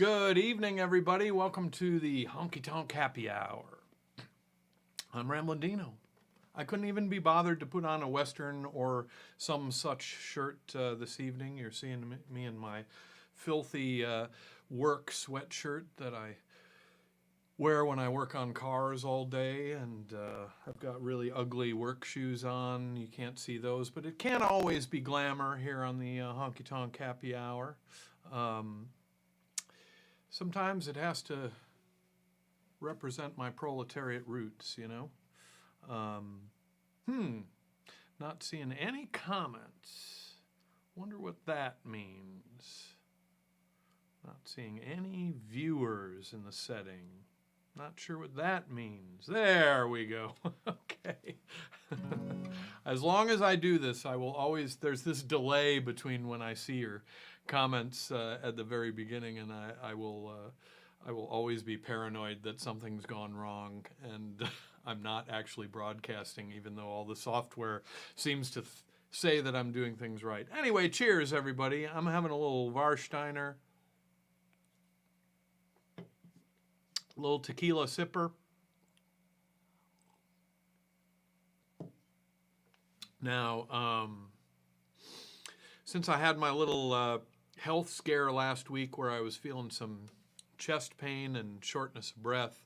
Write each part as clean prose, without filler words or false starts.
Good evening, everybody. Welcome to the Honky Tonk Happy Hour. I'm Ramblin Deano. I couldn't even be bothered to put on a Western or some such shirt this evening. You're seeing me in my filthy work sweatshirt that I wear when I work on cars all day, and I've got really ugly work shoes on. You can't see those, but it can't always be glamour here on the Honky Tonk Happy Hour. Sometimes it has to represent my proletariat roots, you know. Not seeing any comments. Wonder what that means. Not seeing any viewers in the setting. Not sure what that means. There we go. Okay. As long as I do this, I will always, there's this delay between when I see your comments at the very beginning, and I will always be paranoid that something's gone wrong and I'm not actually broadcasting, even though all the software seems to say that I'm doing things right. Anyway, cheers, everybody. I'm having a little Warsteiner, a little tequila sipper. Now, since I had my little health scare last week where I was feeling some chest pain and shortness of breath,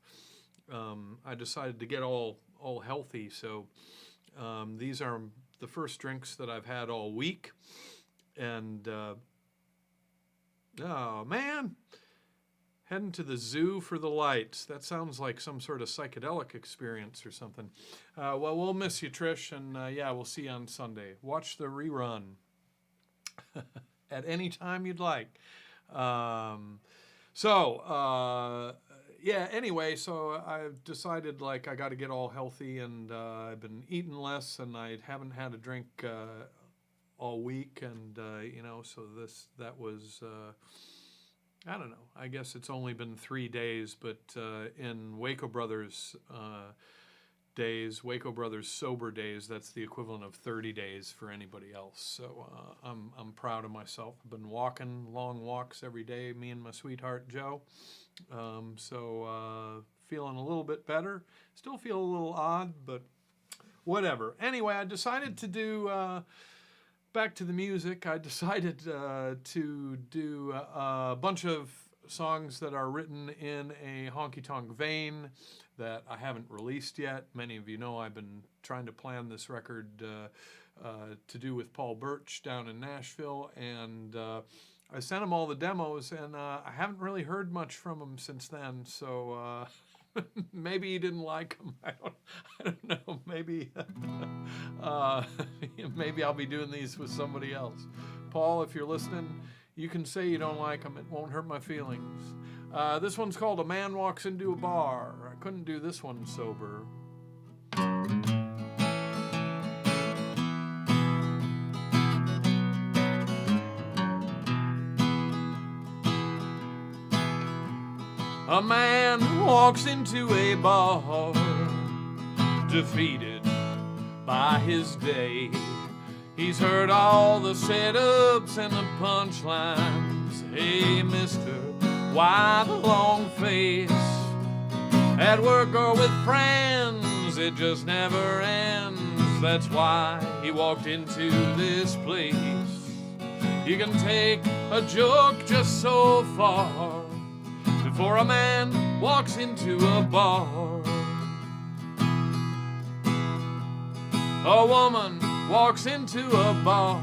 I decided to get all healthy. So these are the first drinks that I've had all week. And, oh man, heading to the zoo for the lights. That sounds like some sort of psychedelic experience or something. Well, we'll miss you, Trish, and yeah, we'll see you on Sunday. Watch the rerun at any time you'd like. Yeah, anyway, so I've decided, like, I got to get all healthy, and I've been eating less, and I haven't had a drink all week, and, you know, so that was, I don't know, I guess it's only been 3 days, but in Waco Brothers days, Waco Brothers sober days, that's the equivalent of 30 days for anybody else. So I'm proud of myself. I've been walking long walks every day, me and my sweetheart Joe. Feeling a little bit better. Still feel a little odd, but whatever. Anyway, I decided to do, back to the music, I decided to do a bunch of songs that are written in a honky-tonk vein that I haven't released yet. Many of you know I've been trying to plan this record to do with Paul Birch down in Nashville, and I sent him all the demos, and I haven't really heard much from him since then, so maybe he didn't like them. I don't know. Maybe maybe I'll be doing these with somebody else. Paul, if you're listening, you can say you don't like them. It won't hurt my feelings. This one's called A Man Walks Into a Bar. I couldn't do this one sober. A man walks into a bar, defeated by his day. He's heard all the setups and the punchlines. Hey, mister, why the long face? At work or with friends, it just never ends. That's why he walked into this place. You can take a joke just so far before a man walks into a bar. A woman walks into a bar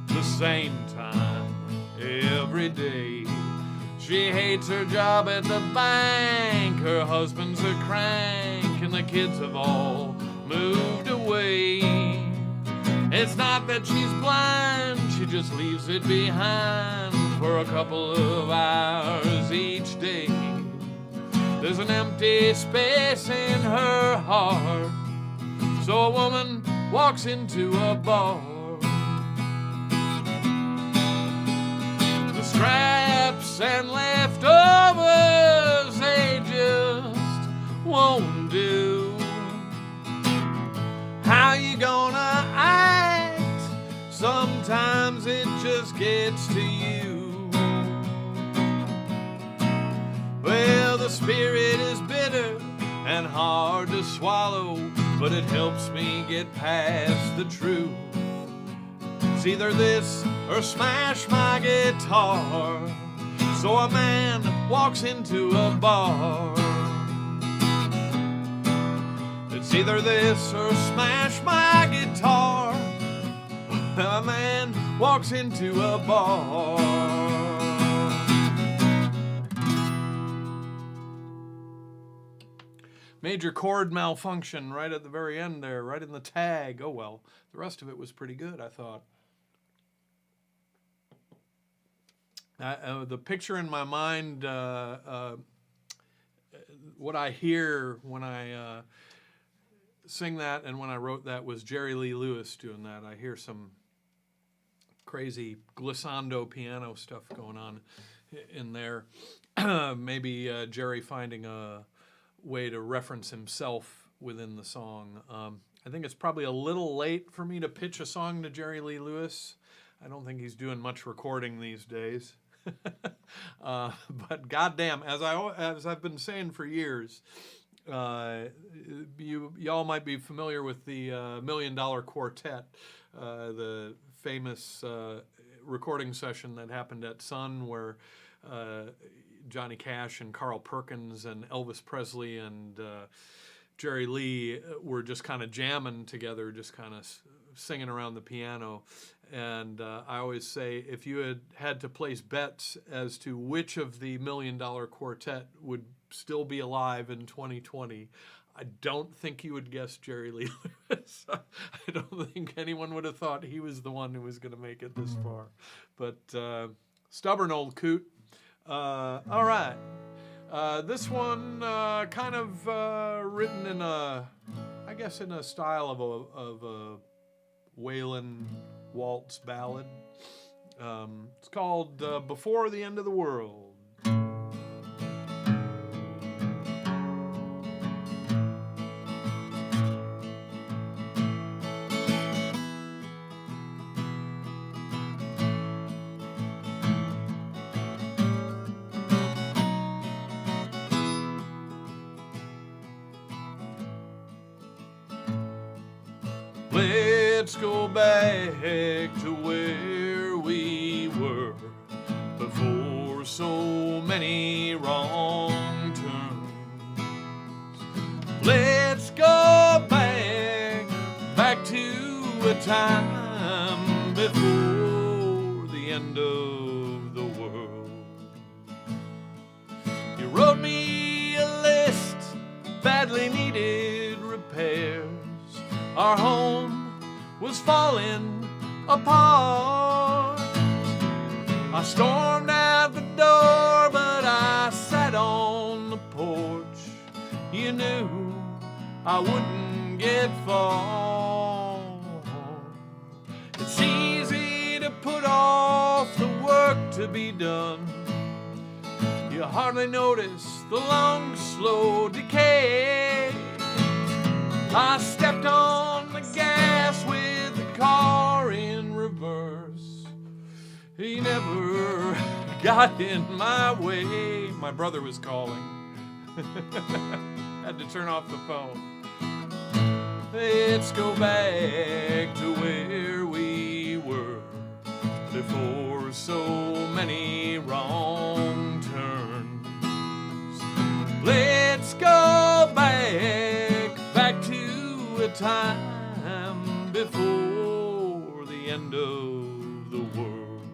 the same time every day. She hates her job at the bank, her husband's a crank, and the kids have all moved away. It's not that she's blind, she just leaves it behind for a couple of hours each day. There's an empty space in her heart, so a woman walks into a bar. The scraps and leftovers, they just won't do. How you gonna act? Sometimes it just gets to you. spirit is bitter and hard to swallow, but it helps me get past the truth. It's either this or smash my guitar. So a man walks into a bar. It's either this or smash my guitar. A man walks into a bar. Major chord malfunction right at the very end there, right in the tag. Oh well, the rest of it was pretty good, I thought. The picture in my mind, what I hear when I sing that and when I wrote that was Jerry Lee Lewis doing that. I hear some crazy glissando piano stuff going on in there. Maybe Jerry finding a way to reference himself within the song. I think it's probably a little late for me to pitch a song to Jerry Lee Lewis. I don't think he's doing much recording these days. But goddamn, as I've been saying for years, y'all might be familiar with the $1 Million Quartet, the famous recording session that happened at Sun, where Johnny Cash and Carl Perkins and Elvis Presley and Jerry Lee were just kind of jamming together, just kind of singing around the piano. And I always say, if you had to place bets as to which of the $1 Million Quartet would still be alive in 2020, I don't think you would guess Jerry Lee Lewis. I don't think anyone would have thought he was the one who was going to make it this far. But stubborn old coot. All right. This one kind of written in a style of a Waylon waltz ballad. It's called Before the End of the World. Let's go back to where we were before so many wrong turns. Let's go back to a time before the end of the world. You wrote me a list, badly needed repairs. Our home was falling apart. I stormed out the door, but I sat on the porch. You knew I wouldn't get far. It's easy to put off the work to be done. You hardly notice the long, slow decay. I stepped on the gas with the car in reverse. He never got in my way. My brother was calling. Had to turn off the phone. Let's go back to where we were before so many wrong turns. Let's go back to a time before the end of the world.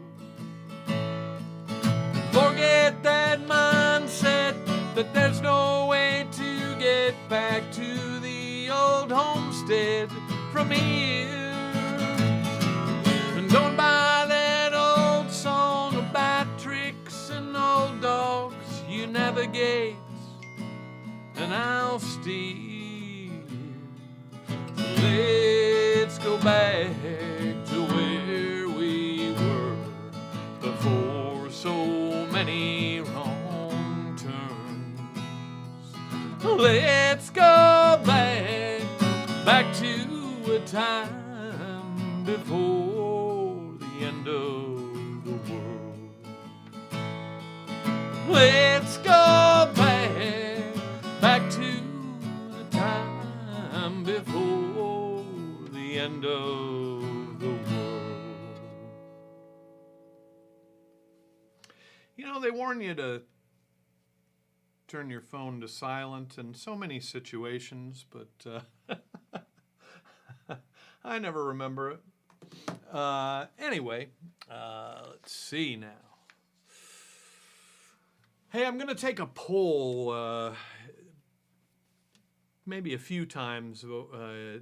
Forget that mindset that there's no way to get back to the old homestead from here. And don't buy that old song about tricks and old dogs. You navigate and I'll steer. Let's go back to where we were before so many wrong turns. Let's go back to a time before the end of the world. Let's go back end of the world. You know, they warn you to turn your phone to silent in so many situations, but I never remember it. Anyway, let's see now. Hey, I'm going to take a poll maybe a few times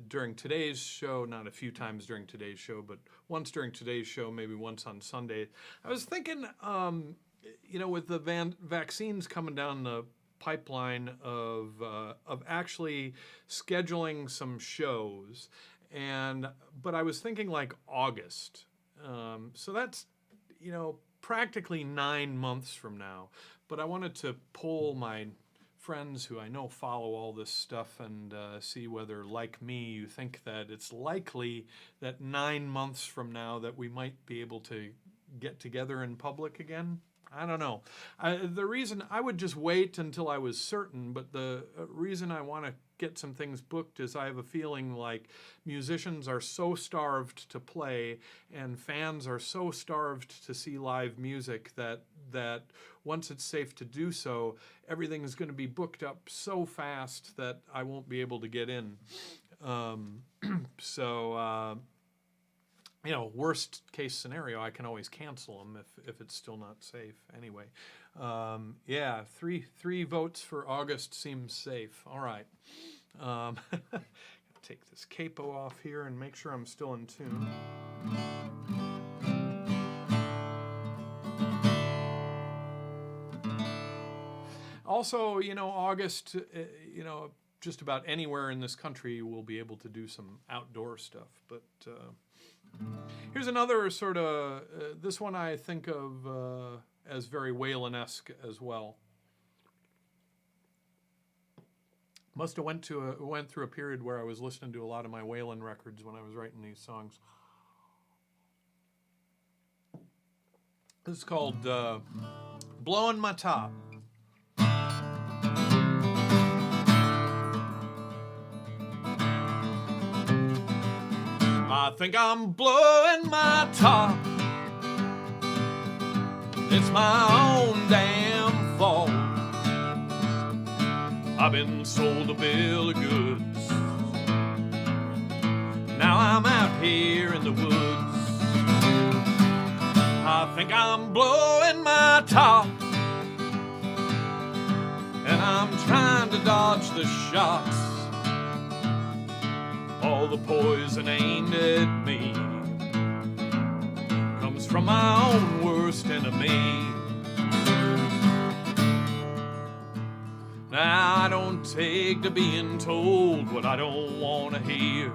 during today's show, not a few times during today's show, but once during today's show, maybe once on Sunday. I was thinking, you know, with the vaccines coming down the pipeline of actually scheduling some shows, but I was thinking like August. So that's, you know, practically 9 months from now. But I wanted to poll my friends who I know follow all this stuff and see whether, like me, you think that it's likely that 9 months from now that we might be able to get together in public again. I don't know. The reason I would just wait until I was certain, but the reason I want to get some things booked is I have a feeling like musicians are so starved to play and fans are so starved to see live music that once it's safe to do so, everything is going to be booked up so fast that I won't be able to get in. You know, worst case scenario, I can always cancel them if it's still not safe. Anyway, yeah, three votes for August seems safe. All right. Take this capo off here and make sure I'm still in tune. Also, you know, August, you know, just about anywhere in this country we'll be able to do some outdoor stuff. But here's another sort of, this one I think of as very Waylon-esque as well. Must have went through a period where I was listening to a lot of my Waylon records when I was writing these songs. This is called Blowing My Top. I think I'm blowing my top. It's my own damn fault. I've been sold a bill of goods. Now I'm out here in the woods. I think I'm blowing my top. And I'm trying to dodge the shots. All the poison aimed at me comes from my own worst enemy. Now I don't take to being told what I don't want to hear,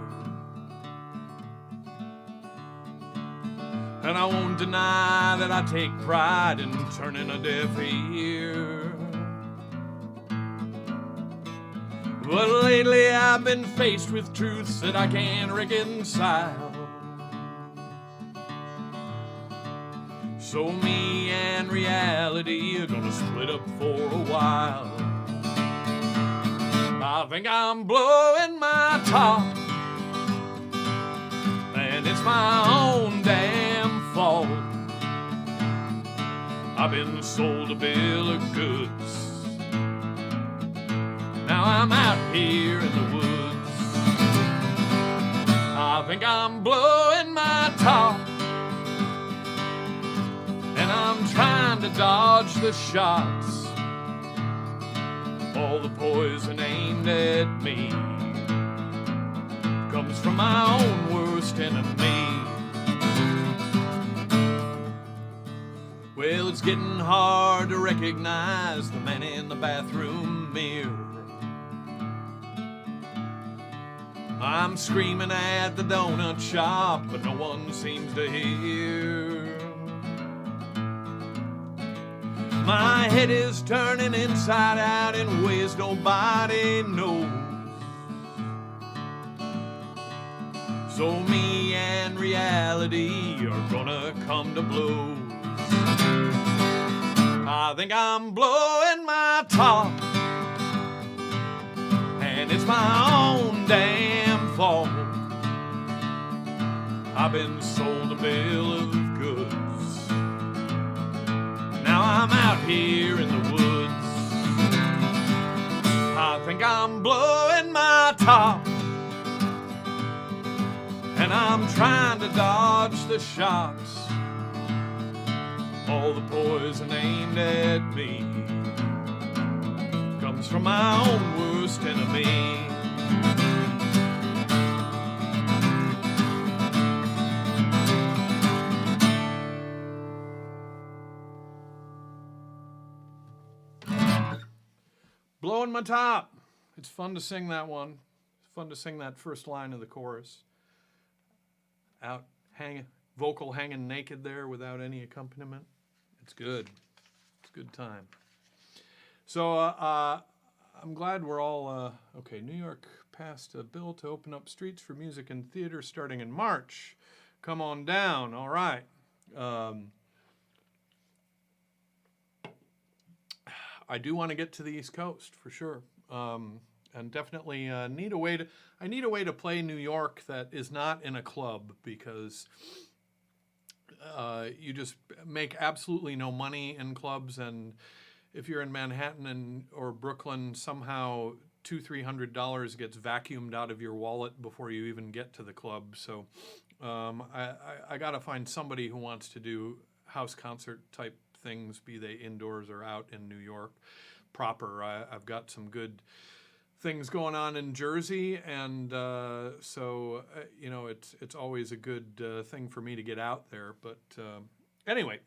and I won't deny that I take pride in turning a deaf ear. But lately I've been faced with truths that I can't reconcile. So me and reality are gonna split up for a while. I think I'm blowing my top, and it's my own damn fault. I've been sold a bill of goods. Now I'm out here in the woods. I think I'm blowing my top, and I'm trying to dodge the shots. All the poison aimed at me comes from my own worst enemy. Well, it's getting hard to recognize the man in the bathroom mirror. I'm screaming at the donut shop, but no one seems to hear. My head is turning inside out in ways nobody knows. So me and reality are gonna come to blows. I think I'm blowing my top, and it's my own damn fault. I've been sold a bill of goods. Now I'm out here in the woods. I think I'm blowing my top, and I'm trying to dodge the shots. All the poison aimed at me comes from my own worst enemy. Blowing my top. It's fun to sing that one. It's fun to sing that first line of the chorus. Out vocal hanging naked there without any accompaniment. It's good. It's a good time. So I'm glad we're all, okay, New York passed a bill to open up streets for music and theater starting in March. Come on down. All right. I do want to get to the East Coast for sure, and definitely need a way to play New York that is not in a club, because you just make absolutely no money in clubs, and if you're in Manhattan or Brooklyn, somehow $200-300 gets vacuumed out of your wallet before you even get to the club. So I got to find somebody who wants to do house concert type things, be they indoors or out in New York proper. I've got some good things going on in Jersey, and so you know, it's always a good thing for me to get out there. But anyway,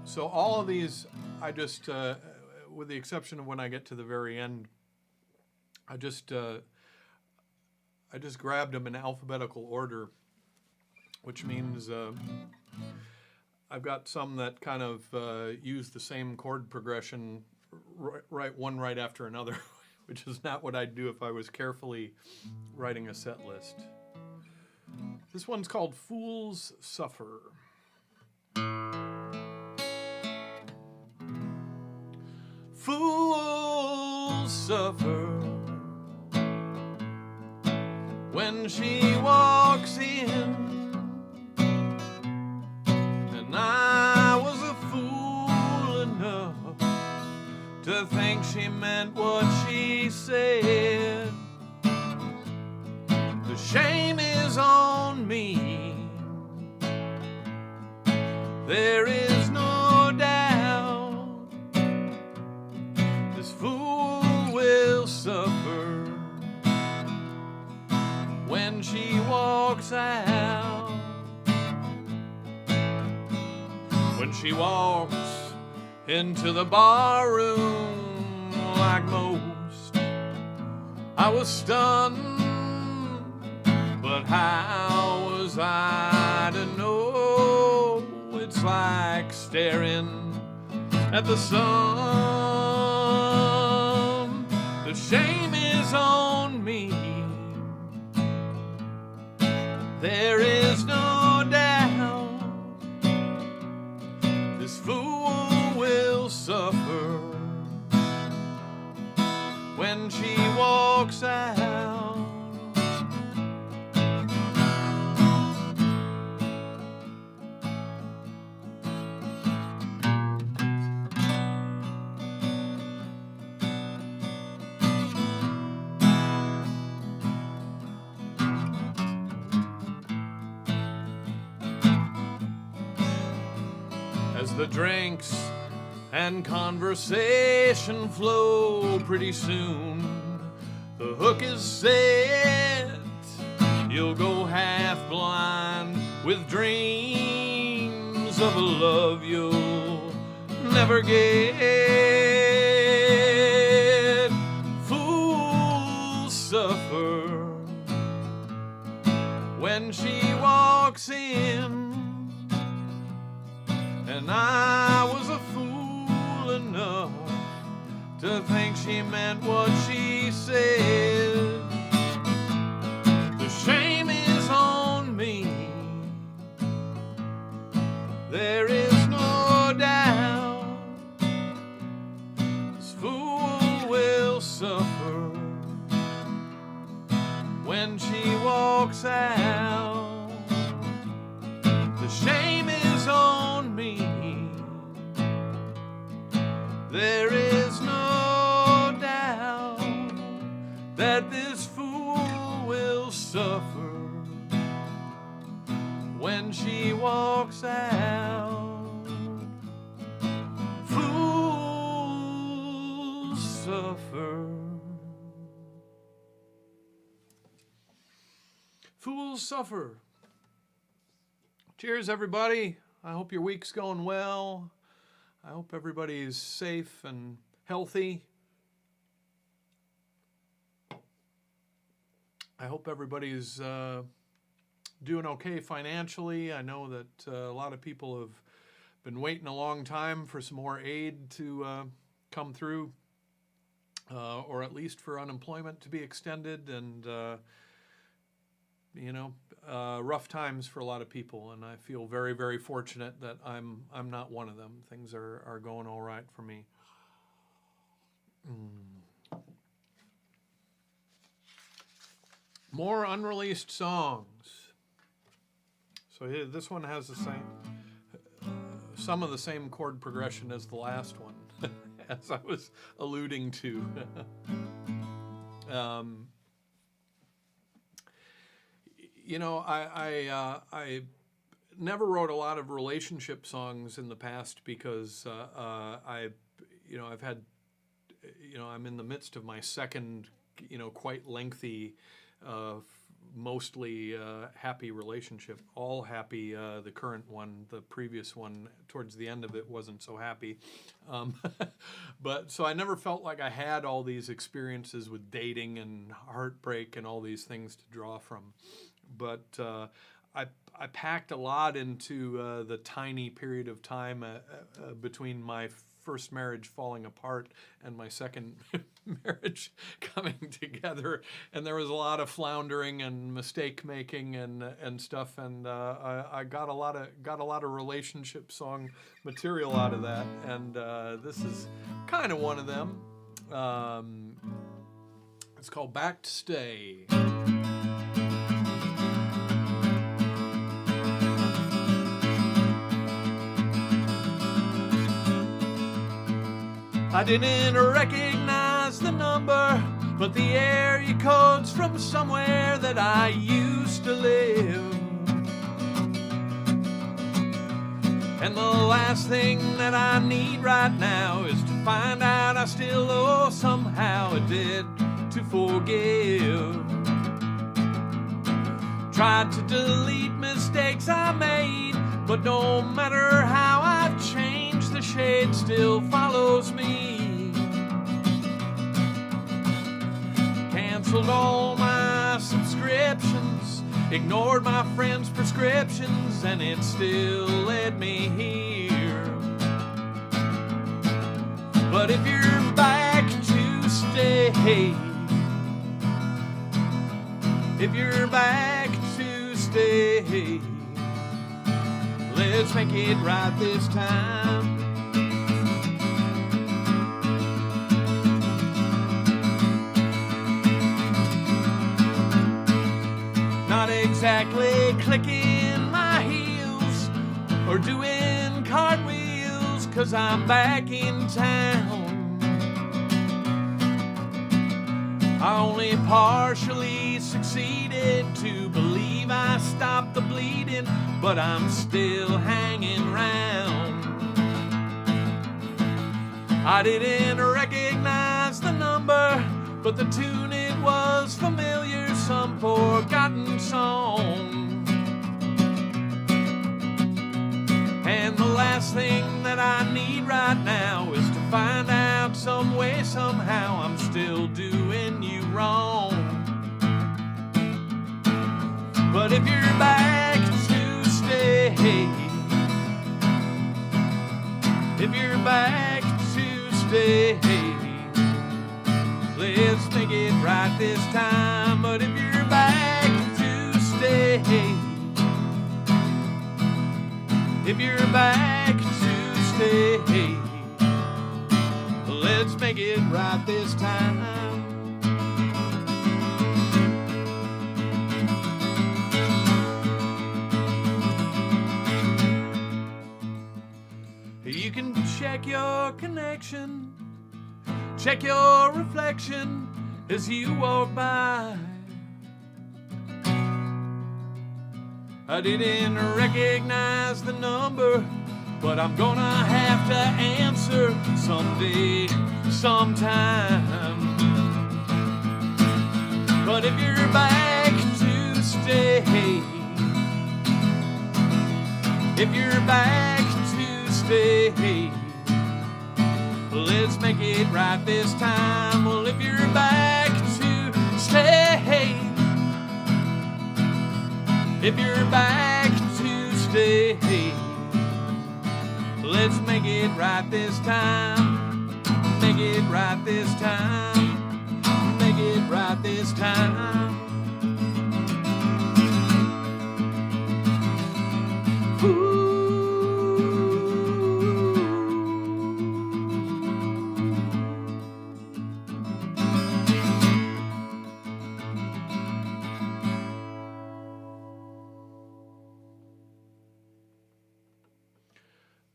so all of these, I just, with the exception of when I get to the very end, I just grabbed them in alphabetical order, which means I've got some that kind of use the same chord progression right after another, which is not what I'd do if I was carefully writing a set list. This one's called Fools Suffer. Fools suffer when she walks in, and I was a fool enough to think she meant what she said. The shame is on me, there is no doubt. This fool will suffer when she walks out. When she walks into the bar room, like most, I was stunned, but how was I to know? It's like staring at the sun. The shame is on me, there is no doubt. This fool will suffer when she walks out. As the drinks and conversation flow, pretty soon the hook is set. You'll go half blind with dreams of a love you'll never get. Fools suffer when she walks in, and I was a fool enough to think she meant what she said. The shame is on me, there is no doubt. This fool will suffer walks out, the shame is on me. There is no doubt that this fool will suffer when she walks out. Fools suffer. Fools suffer. Cheers, everybody. I hope your week's going well. I hope everybody's safe and healthy. I hope everybody's doing okay financially. I know that a lot of people have been waiting a long time for some more aid to come through, or at least for unemployment to be extended, and rough times for a lot of people. And I feel very, very fortunate that I'm not one of them. Things are going all right for me. More unreleased songs. So here, this one has the same, some of the same chord progression as the last one, as I was alluding to. I never wrote a lot of relationship songs in the past because I'm in the midst of my second, quite lengthy, mostly happy relationship. All happy, the current one. The previous one, towards the end of it, wasn't so happy. But so I never felt like I had all these experiences with dating and heartbreak and all these things to draw from. But I packed a lot into the tiny period of time between my first marriage falling apart and my second marriage coming together, and there was a lot of floundering and mistake making and stuff, and I got a lot of relationship song material out of that, and this is kind of one of them. It's called Back to Stay. I didn't recognize the number, but the area code's from somewhere that I used to live. And the last thing that I need right now is to find out I still owe somehow a debt to forgive. Tried to delete mistakes I made, but no matter how I've changed, the shade still follows me. Canceled all my subscriptions, ignored my friends' prescriptions, and it still led me here. But if you're back to stay, if you're back to stay, let's make it right this time. Not exactly clicking my heels or doing cartwheels, 'cause I'm back in town. I only partially succeeded to believe I stopped the bleeding, but I'm still hanging round. I didn't recognize the number, but the tune, it was familiar, some forgotten song. And the last thing that I need right now is to find out some way, somehow, I'm still doing you wrong. But if you're back to stay, if you're back to stay, let's make it right this time. But if you're back to stay, if you're back to stay, let's make it right this time. your connection. Check your reflection as you walk by. I didn't recognize the number, but I'm gonna have to answer someday, sometime. But if you're back to stay, if you're back to stay, let's make it right this time. Well, if you're back to stay, if you're back to stay, let's make it right this time. Make it right this time. Make it right this time. Ooh.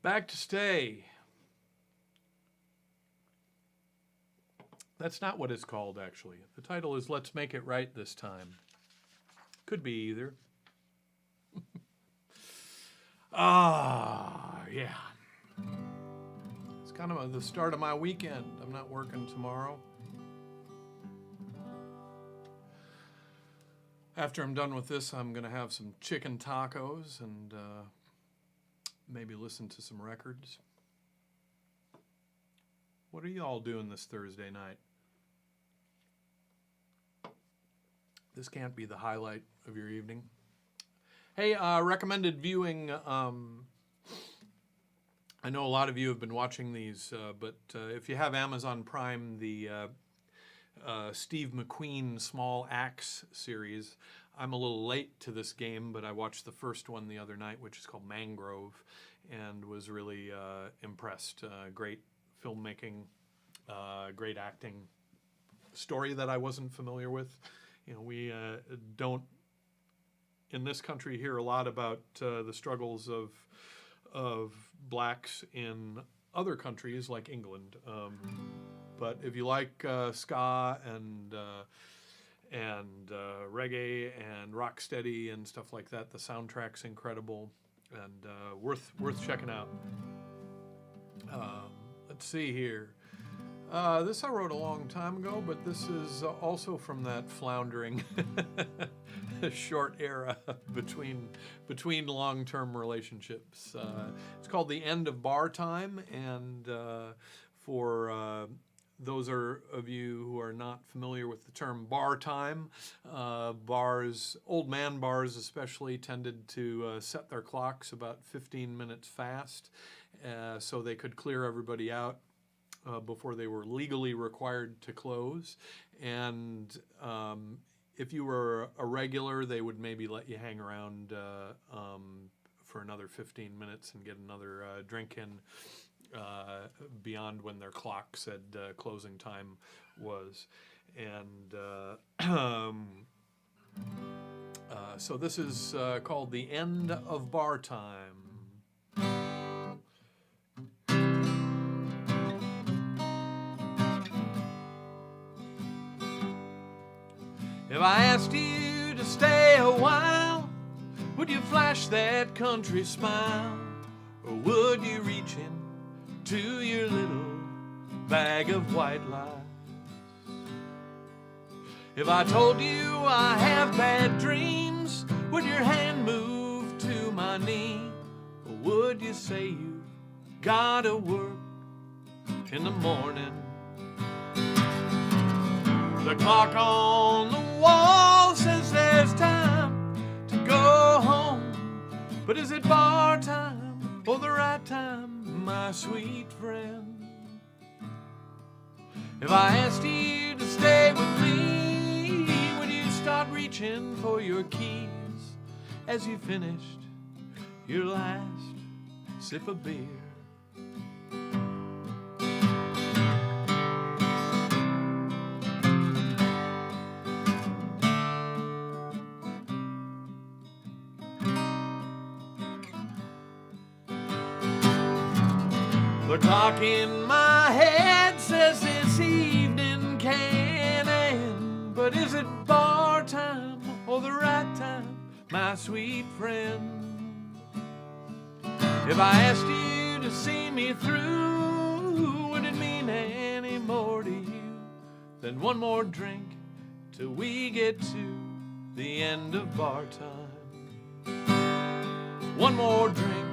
Back to stay. That's not what it's called, actually. The title is Let's Make It Right This Time. Could be either. Yeah. It's kind of the start of my weekend. I'm not working tomorrow. After I'm done with this, I'm going to have some chicken tacos and maybe listen to some records. What are you all doing this Thursday night? This can't be the highlight of your evening. Hey, recommended viewing. I know a lot of you have been watching these, but if you have Amazon Prime, the Steve McQueen Small Axe series, I'm a little late to this game, but I watched the first one the other night, which is called Mangrove, and was really impressed. Great filmmaking, great acting, story that I wasn't familiar with. You know, we don't in this country hear a lot about the struggles of blacks in other countries like England. But if you like ska and reggae and rocksteady and stuff like that, the soundtrack's incredible and worth checking out. Let's see here. This I wrote a long time ago, but this is also from that floundering short era between long-term relationships. It's called The End of Bar Time, and for those of you who are not familiar with the term bar time, old man bars especially, tended to set their clocks about 15 minutes fast so they could clear everybody out before they were legally required to close. And if you were a regular, they would maybe let you hang around for another 15 minutes and get another drink in beyond when their clock said closing time was. And so this is called The End of Bar Time. If I asked you to stay a while, would you flash that country smile? Or would you reach in to your little bag of white lies? If I told you I have bad dreams, would your hand move to my knee? Or would you say you gotta work in the morning? The clock on the wall says there's time to go home, but is it bar time or the right time, my sweet friend? If I asked you to stay with me, would you start reaching for your keys as you finished your last sip of beer? The The clock in my head says this evening can end, but is it bar time or the right time, my sweet friend? If I asked you to see me through, would it mean any more to you than one more drink till we get to the end of bar time? One more drink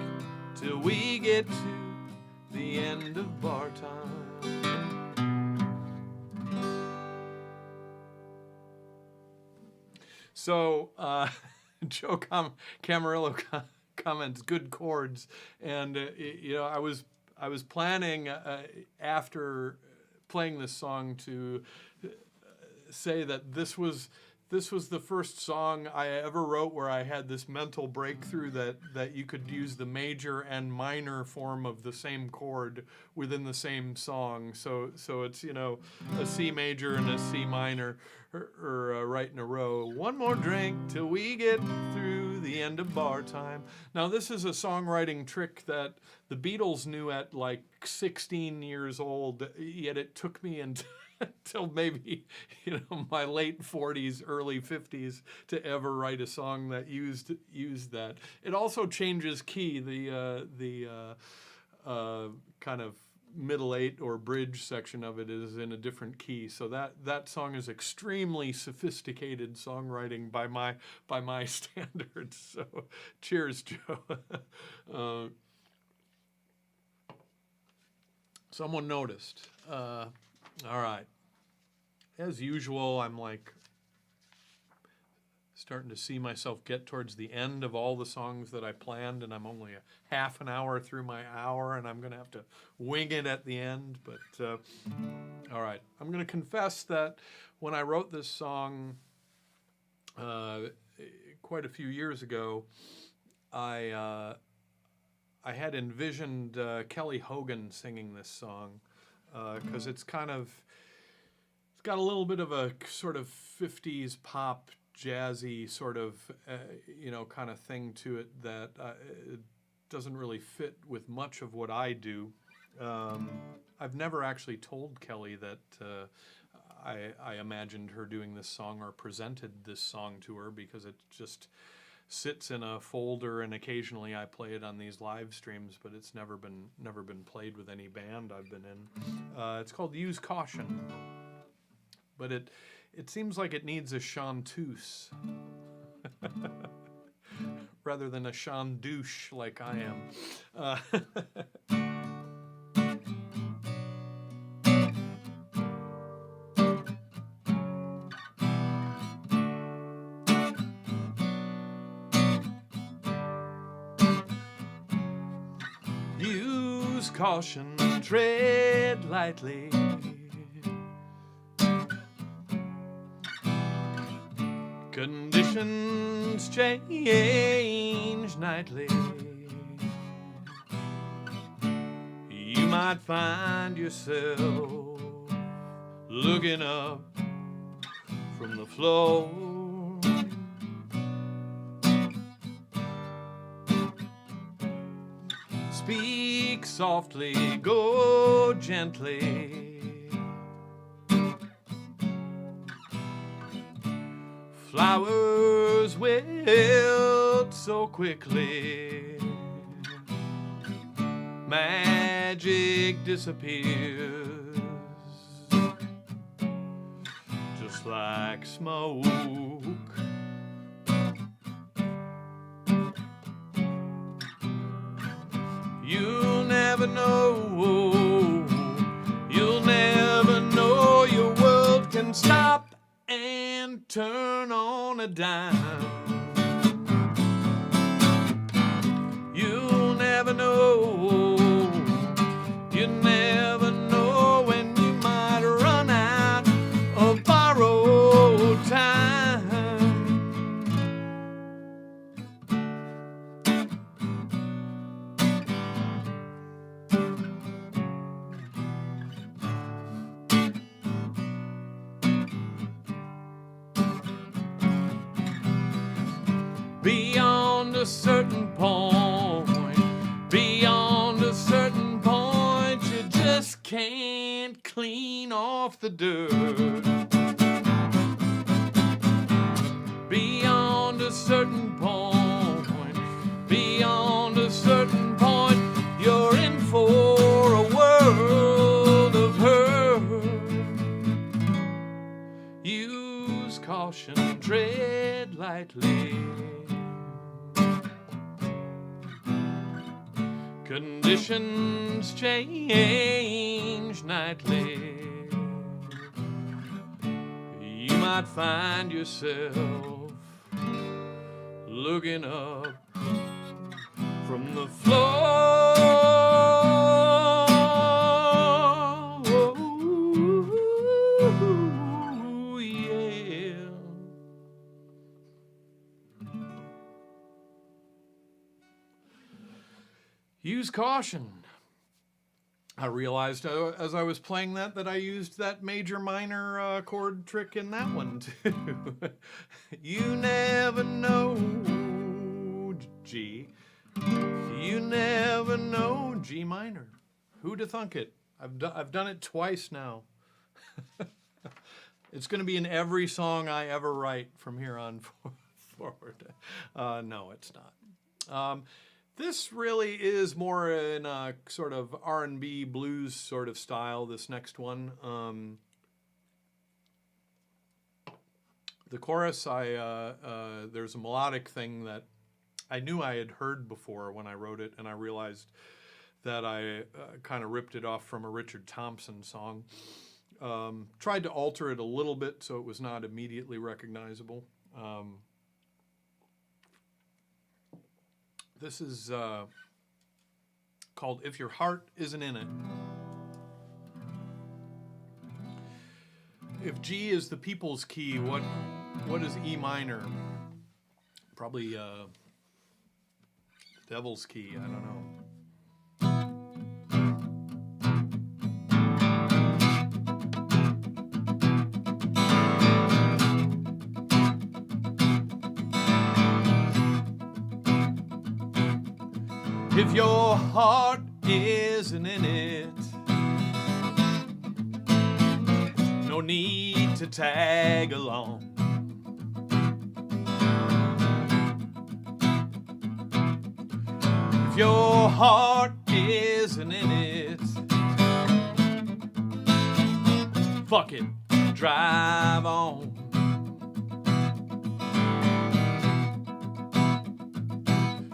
till we get to the end of bar time. So, Joe Camarillo comments, good chords, and you know, I was planning after playing this song to say that this was the first song I ever wrote where I had this mental breakthrough that you could use the major and minor form of the same chord within the same song. So it's, you know, a C major and a C minor or right in a row. One more drink till we get through the end of bar time. Now this is a songwriting trick that the Beatles knew at like 16 years old, yet it took me until maybe, you know, my late 40s, early 50s to ever write a song that used that. It also changes key. The kind of middle eight or bridge section of it is in a different key. So that song is extremely sophisticated songwriting by my standards. So cheers, Joe. Someone noticed. All right. As usual, I'm like starting to see myself get towards the end of all the songs that I planned, and I'm only a half an hour through my hour, and I'm going to have to wing it at the end. But all right. I'm going to confess that when I wrote this song quite a few years ago, I had envisioned Kelly Hogan singing this song. Because it's got a little bit of a sort of 50s pop jazzy sort of, you know, kind of thing to it that it doesn't really fit with much of what I do. I've never actually told Kelly that I imagined her doing this song or presented this song to her, because it just sits in a folder, and occasionally I play it on these live streams, but it's never been played with any band I've been in. It's called Use Caution, but it seems like it needs a chanteuse rather than a chandouche like I am. Caution, tread lightly. Conditions change nightly. You might find yourself looking up from the floor. Speak softly, go gently. Flowers wilt so quickly. Magic disappears just like smoke. You'll never know, you'll never know. Your world can stop and turn on a dime. You'll never know, you never know when you might run out of borrowed time. Beyond a certain point, beyond a certain point, can't clean off the dirt. Beyond a certain point, beyond a certain point, you're in for a world of hurt. Use caution, tread lightly. Conditions change nightly. You might find yourself looking up from the floor. Yeah. Use caution. I realized as I was playing that I used that major minor chord trick in that one too. You never know, G. You never know, G minor. Who'd have thunk it? I've done it twice now. It's going to be in every song I ever write from here on forward. No, it's not. This really is more in a sort of R&B blues sort of style, this next one. The chorus, there's a melodic thing that I knew I had heard before when I wrote it, and I realized that I kind of ripped it off from a Richard Thompson song. Tried to alter it a little bit so it was not immediately recognizable. This is called If Your Heart Isn't In It. If G is the people's key, what is E minor? Probably devil's key, I don't know. If your heart isn't in it, no need to tag along. If your heart isn't in it, fuck it, drive on.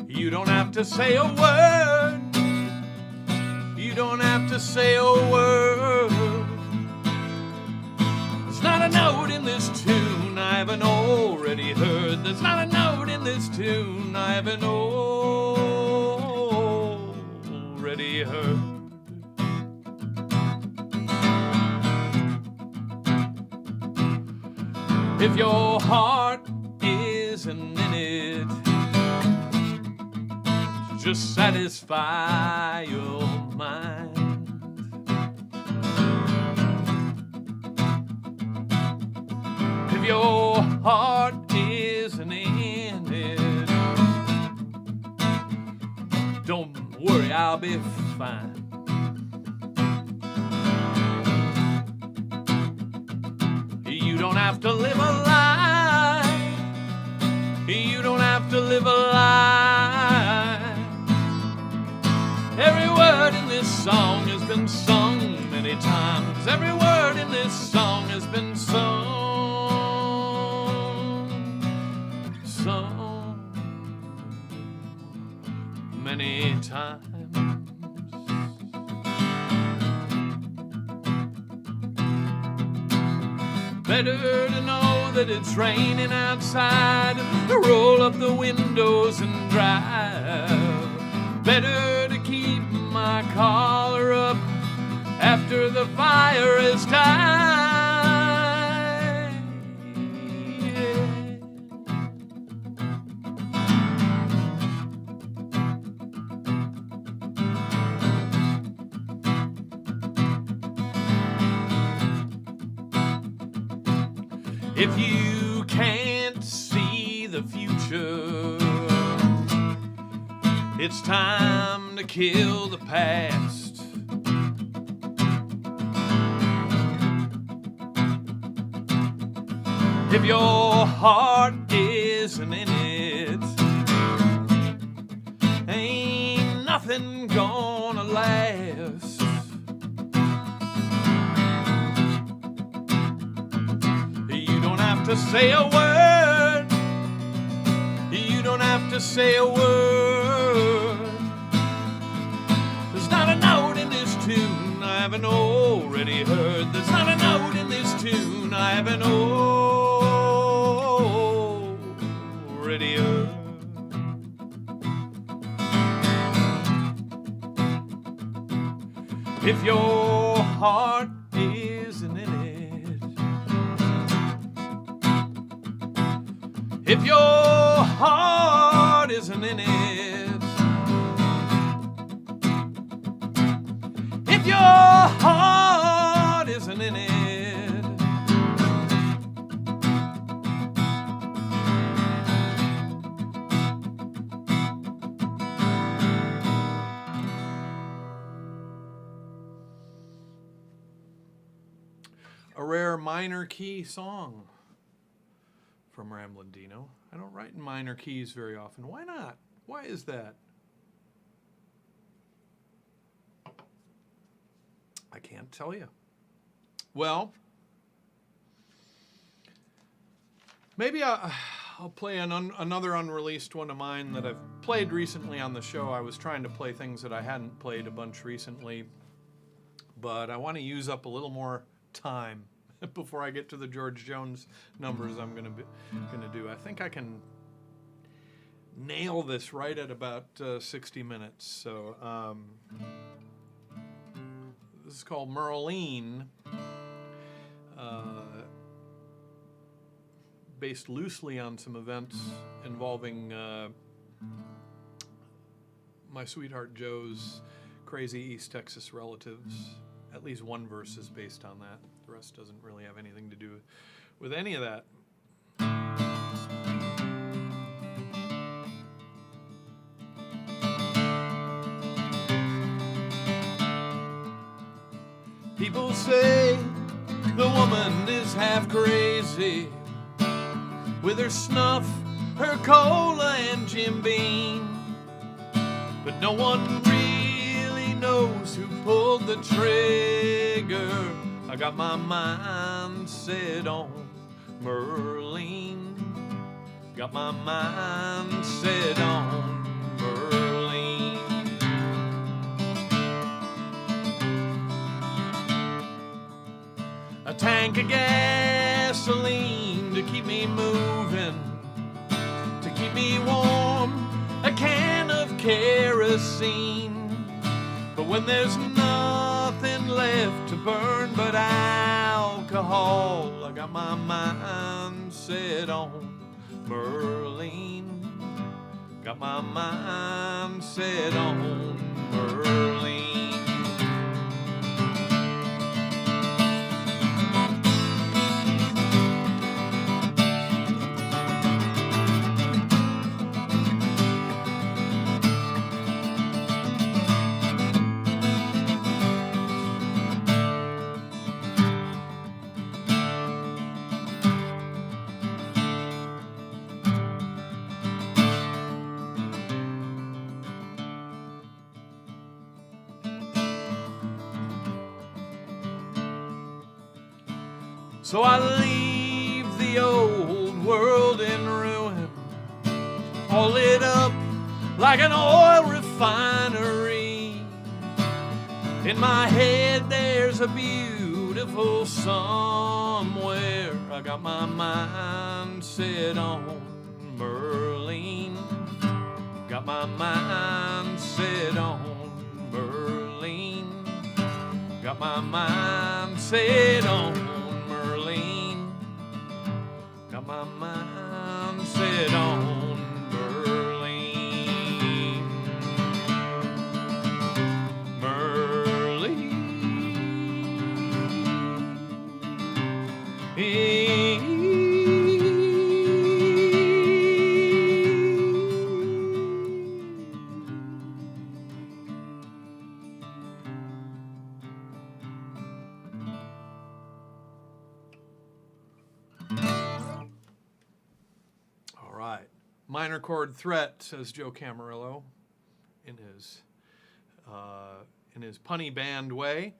You don't have to say a word. You don't have to say a word. There's not a note in this tune I haven't already heard. There's not a note in this tune I haven't already heard. If your heart isn't in it, just satisfy your mind. If your heart isn't in it, don't worry, I'll be fine. You don't have to live a lie. You don't have to live a lie. Every word in this song has been sung many times. Every word in this song has been sung many times. Better to know that it's raining outside, to roll up the windows and drive. Better to keep my collar up after the fire is died. Yeah. If you can't see the future, it's time to kill the past. If your heart isn't in it, ain't nothing gonna last. You don't have to say a word. You don't have to say a word. There's not a note in this tune I haven't already heard. There's not a note in this tune I haven't already heard. If your heart isn't in it, if your heart isn't in it, if your heart isn't in it, a rare minor key song from Ramblin' Deano. I don't write in minor keys very often. Why not? Why is that? I can't tell you. Well, maybe I'll play another unreleased one of mine that I've played recently on the show. I was trying to play things that I hadn't played a bunch recently, but I want to use up a little more time before I get to the George Jones numbers I'm gonna do. I think I can nail this right at about 60 minutes. So this is called Merlin, based loosely on some events involving my sweetheart Joe's crazy East Texas relatives. At least one verse is based on that. The rest doesn't really have anything to do with any of that. People say the woman is half crazy, with her snuff, her cola, and Jim Beam. But no one really knows who pulled the trigger. I got my mind set on Merlin. Got my mind set on Merlin. A tank of gasoline to keep me moving, to keep me warm, a can of kerosene. But when there's nothing left to burn but alcohol, I got my mind set on Merlin. Got my mind set on Merlin. So I leave the old world in ruin, all lit up like an oil refinery. In my head there's a beautiful somewhere. I got my mind set on Merlin. Got my mind set on Merlin. Got my mind set on Merlin. Got my mind set on Merlin. Merlin. Minor chord threat, says Joe Camarillo, in his punny band way.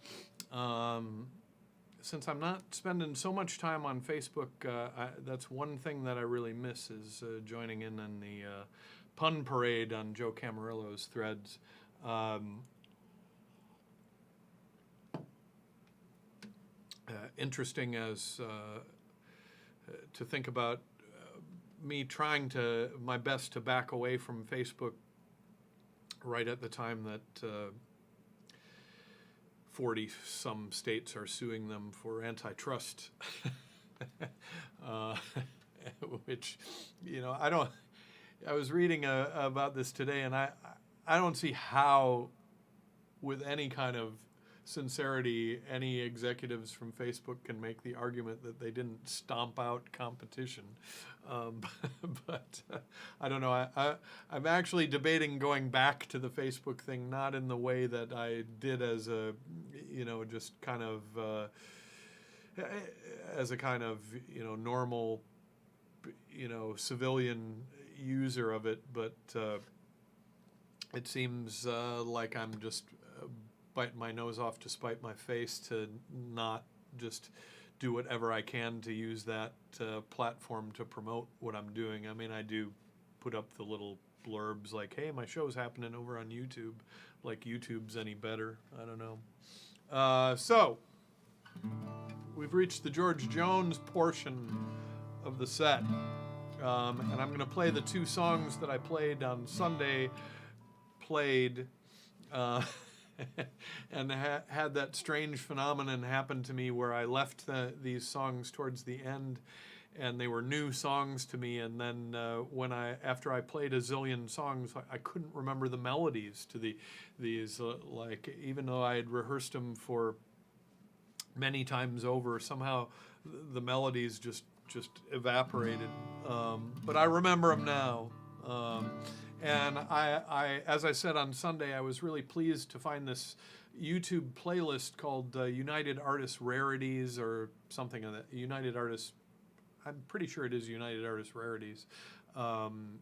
Since I'm not spending so much time on Facebook, that's one thing that I really miss is joining in on the pun parade on Joe Camarillo's threads. Interesting as to think about me trying my best to back away from Facebook right at the time that 40-some states are suing them for antitrust, which, I was reading about this today, and I don't see how, with any kind of sincerity, any executives from Facebook can make the argument that they didn't stomp out competition. But I don't know. I'm actually debating going back to the Facebook thing, not in the way that I did as a, just kind of as a kind of, normal, civilian user of it, but it seems like I'm just biting my nose off to spite my face to not just do whatever I can to use that platform to promote what I'm doing. I mean, I do put up the little blurbs like, hey, my show's happening over on YouTube, like YouTube's any better. I don't know. So, we've reached the George Jones portion of the set. And I'm going to play the two songs that I played on Sunday, and had that strange phenomenon happen to me where I left these songs towards the end, and they were new songs to me. And then after I played a zillion songs, I couldn't remember the melodies to these. Like, even though I had rehearsed them for many times over, somehow the melodies just evaporated. But I remember them now. And I, as I said on Sunday, I was really pleased to find this YouTube playlist called United Artists Rarities or something of that. United Artists, I'm pretty sure it is United Artists Rarities, on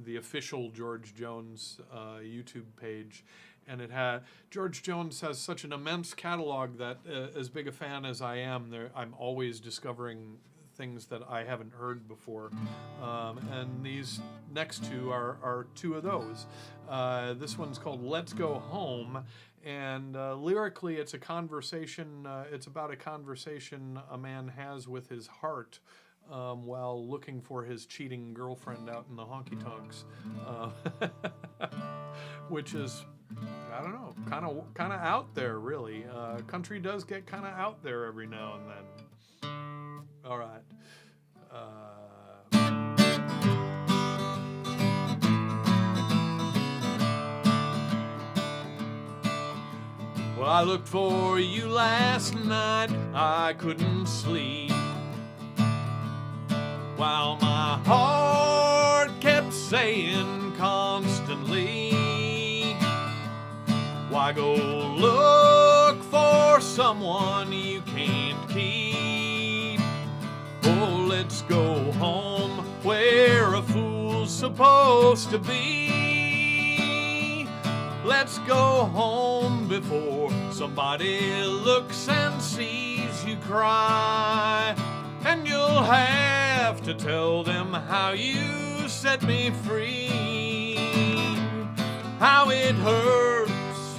the official George Jones YouTube page. And George Jones has such an immense catalog that as big a fan as I am, I'm always discovering things that I haven't heard before. And these next two are two of those. This one's called Let's Go Home, and lyrically it's a conversation, it's about a conversation a man has with his heart while looking for his cheating girlfriend out in the honky tonks, which is, I don't know, kind of out there, really. Country does get kind of out there every now and then. All right. Well, I looked for you last night, I couldn't sleep, while my heart kept saying constantly, why go look for someone you can't keep? Oh, let's go home where a fool's supposed to be. Let's go home before somebody looks and sees you cry, and you'll have to tell them how you set me free, how it hurts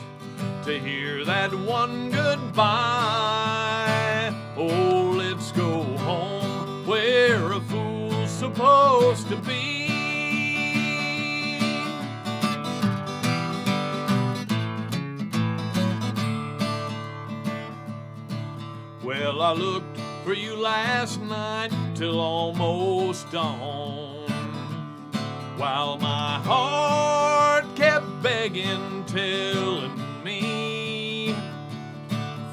to hear that one goodbye. Oh, let's go home where a fool's supposed to be. Well, I looked for you last night till almost dawn, while my heart kept begging, telling me,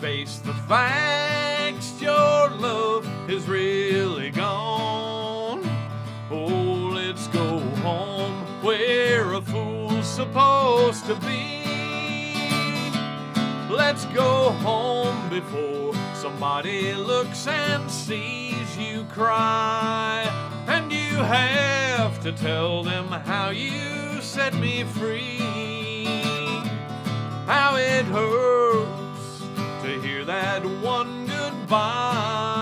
face the facts, your love is really gone. Oh, let's go home where a fool's supposed to be. Let's go home before somebody looks and sees you cry, and you have to tell them how you set me free. How it hurts to hear that one goodbye.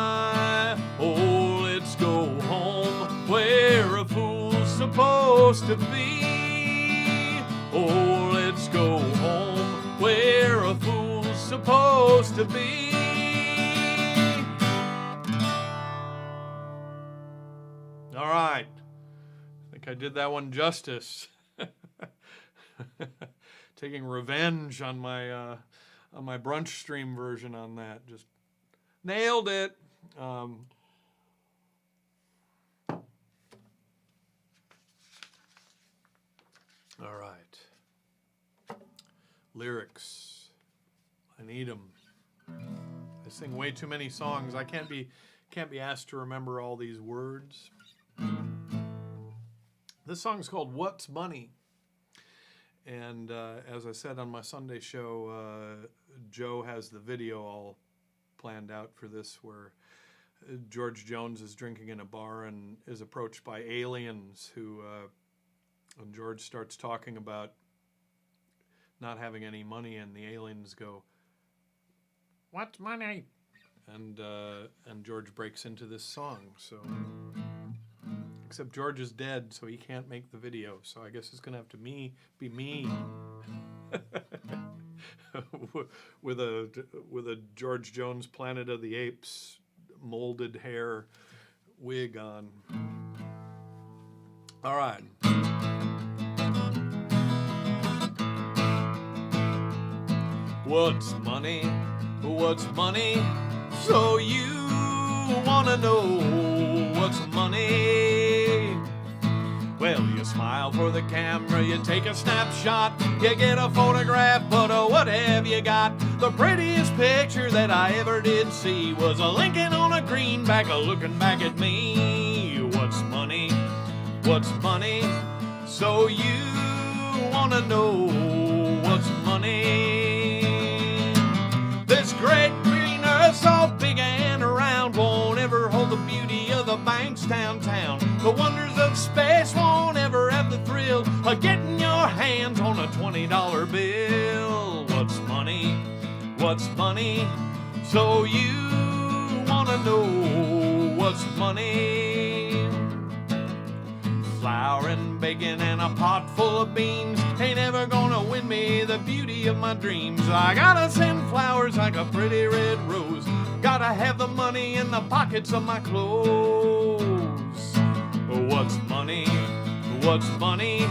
Oh, let's go home where a fool's supposed to be. Oh, let's go home where a fool's supposed to be. All right. I think I did that one justice. Taking revenge on my brunch stream version on that. Just nailed it. All right. Lyrics. I need them. I sing way too many songs. I can't be asked to remember all these words. This song's called What's Money? And as I said on my Sunday show, Joe has the video all planned out for this, where George Jones is drinking in a bar and is approached by aliens who, and George starts talking about not having any money, and the aliens go, "What's money?" And George breaks into this song. So, except George is dead, so he can't make the video. So I guess it's gonna have to be me with a George Jones Planet of the Apes molded hair wig on. All right. What's money? What's money? So you wanna know what's money? Well, you smile for the camera, you take a snapshot, you get a photograph, but what have you got? The prettiest picture that I ever did see was a Lincoln on a greenback looking back at me. What's money? What's money? So you wanna know what's money? This great green earth so big and round won't ever hold the beauty of the banks downtown. The wonders of space won't ever have the thrill of getting your hands on a $20 bill. What's money? What's money? So you wanna know what's money? Flour and bacon and a pot full of beans ain't ever gonna win me the beauty of my dreams. I gotta send flowers like a pretty red rose. Gotta have the money in the pockets of my clothes. What's money? What's money?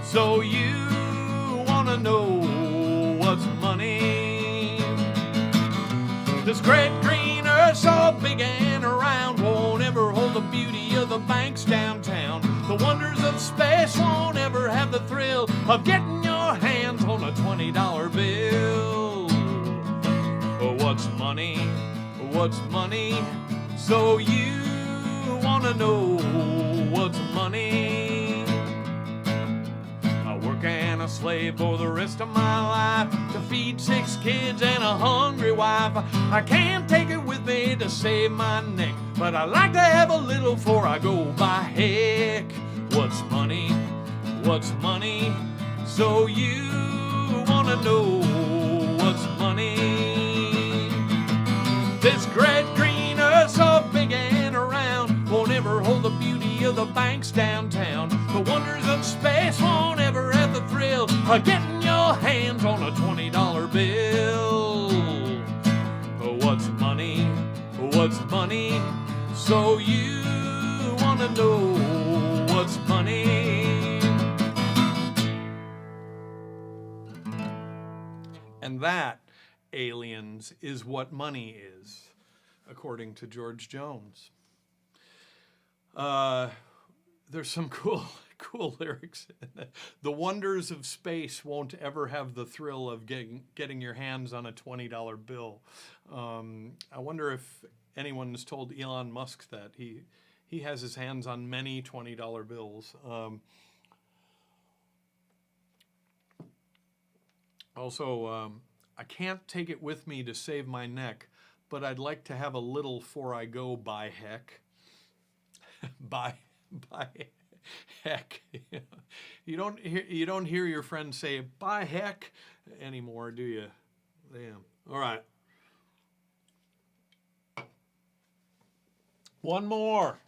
So you wanna know what's money? This great green earth so big and round won't ever hold the beauty of the banks downtown. The wonders of space won't ever have the thrill of getting your hands on a $20 bill. What's money? What's money? So you wanna know what's money? I work and a slave for the rest of my life to feed 6 kids and a hungry wife. I can't take it with me to save my neck, but I like to have a little before I go by. Heck, what's money? What's money? So you wanna know what's money? This great green earth so big and round won't ever hold the beauty of the banks downtown. The wonders of space won't ever have the thrill of getting your hands on a $20 bill. What's money? What's money? So you wanna know what's money? And that, aliens, is what money is, according to George Jones. There's some cool lyrics in it. The wonders of space won't ever have the thrill of getting your hands on a $20 bill. I wonder if anyone's told Elon Musk that. He has his hands on many $20 bills. Also, I can't take it with me to save my neck, but I'd like to have a little before I go, by heck. by By heck. You don't hear your friends say by heck anymore, do you? Damn. All right. One more.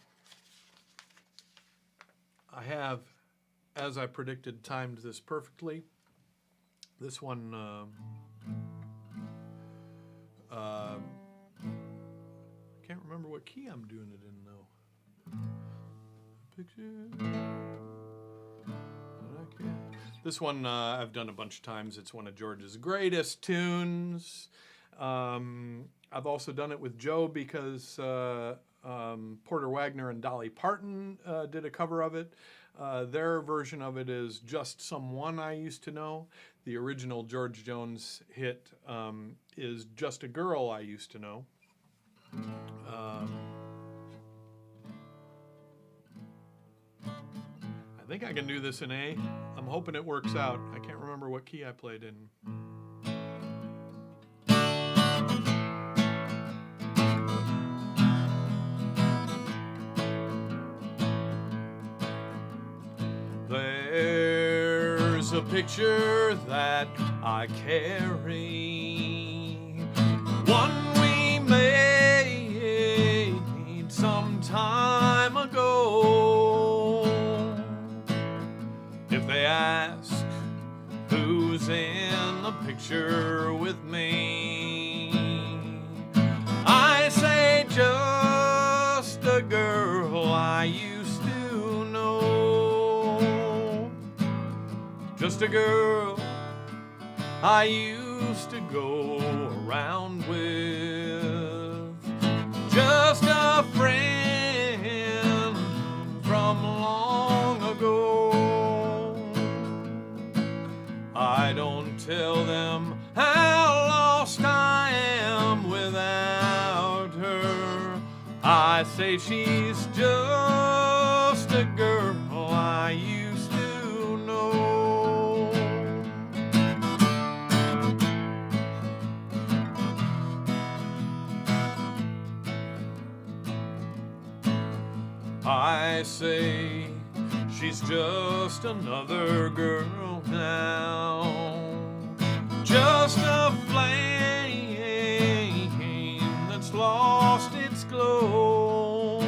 I have, as I predicted, timed this perfectly. This one can't remember what key I'm doing it in though. Picture. This one I've done a bunch of times. It's one of George's greatest tunes. I've also done it with Joe because Porter Wagner and Dolly Parton did a cover of it. Their version of it is Just Someone I Used to Know. The original George Jones hit is Just a Girl I Used to Know. I think I can do this in A. I'm hoping it works out. I can't remember what key I played in. There's a picture that I carry, one we made some time ago. If they ask who's in the picture with me, I say just a girl I used to know. Just a girl I used to go around with. Just a friend from long ago. I don't tell them how lost I am without her. I say she's just a girl I used to know. I say she's just another girl now, just a flame that's lost its glow.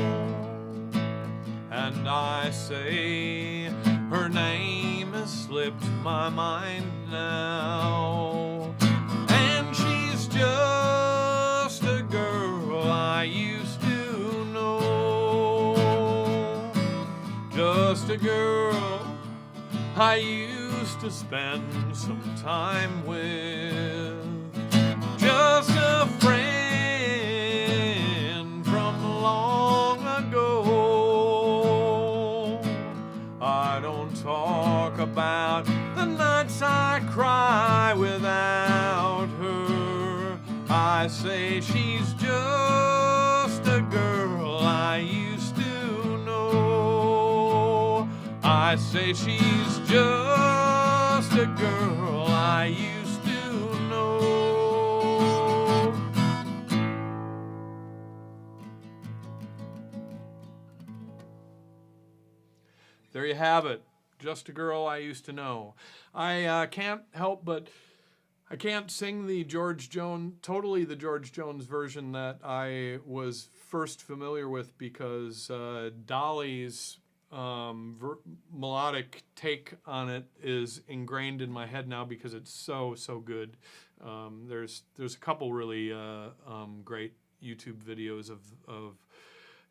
And I say her name has slipped my mind now, and she's just a girl I used to know. Just a girl I used to spend some time with. Just a friend from long ago. I don't talk about the nights I cry without her. I say she's just a girl I used to know. I say she's just a girl I used to know. There you have it. Just a girl I used to know. I can't help but I can't sing the George Jones version that I was first familiar with because Dolly's melodic take on it is ingrained in my head now because it's so good. There's a couple really great YouTube videos of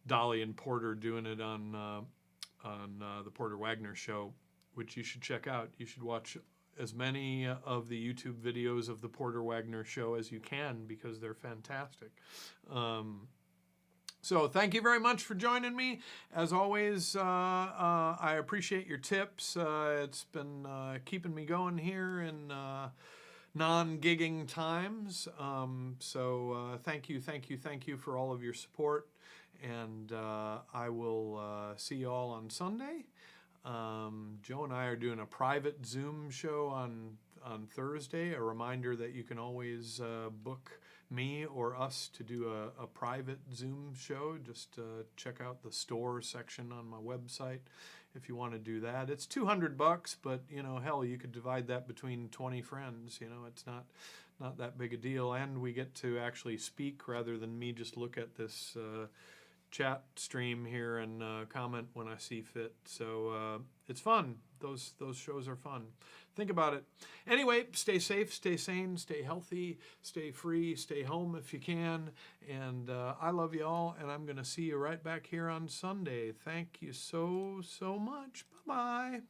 Dolly and Porter doing it on the Porter Wagner show, which you should check out. You should watch as many of the YouTube videos of the Porter Wagner show as you can because they're fantastic. So thank you very much for joining me. As always, I appreciate your tips. It's been keeping me going here in non-gigging times. So thank you for all of your support. And I will see you all on Sunday. Joe and I are doing a private Zoom show on Thursday. A reminder that you can always book me or us to do a private Zoom show, just check out the store section on my website if you want to do that. It's $200, but hell, you could divide that between 20 friends. It's not that big a deal, and we get to actually speak rather than me just look at this chat stream here and comment when I see fit. So it's fun. Those shows are fun. Think about it. Anyway, stay safe, stay sane, stay healthy, stay free, stay home if you can. And I love you all, and I'm going to see you right back here on Sunday. Thank you so much. Bye-bye.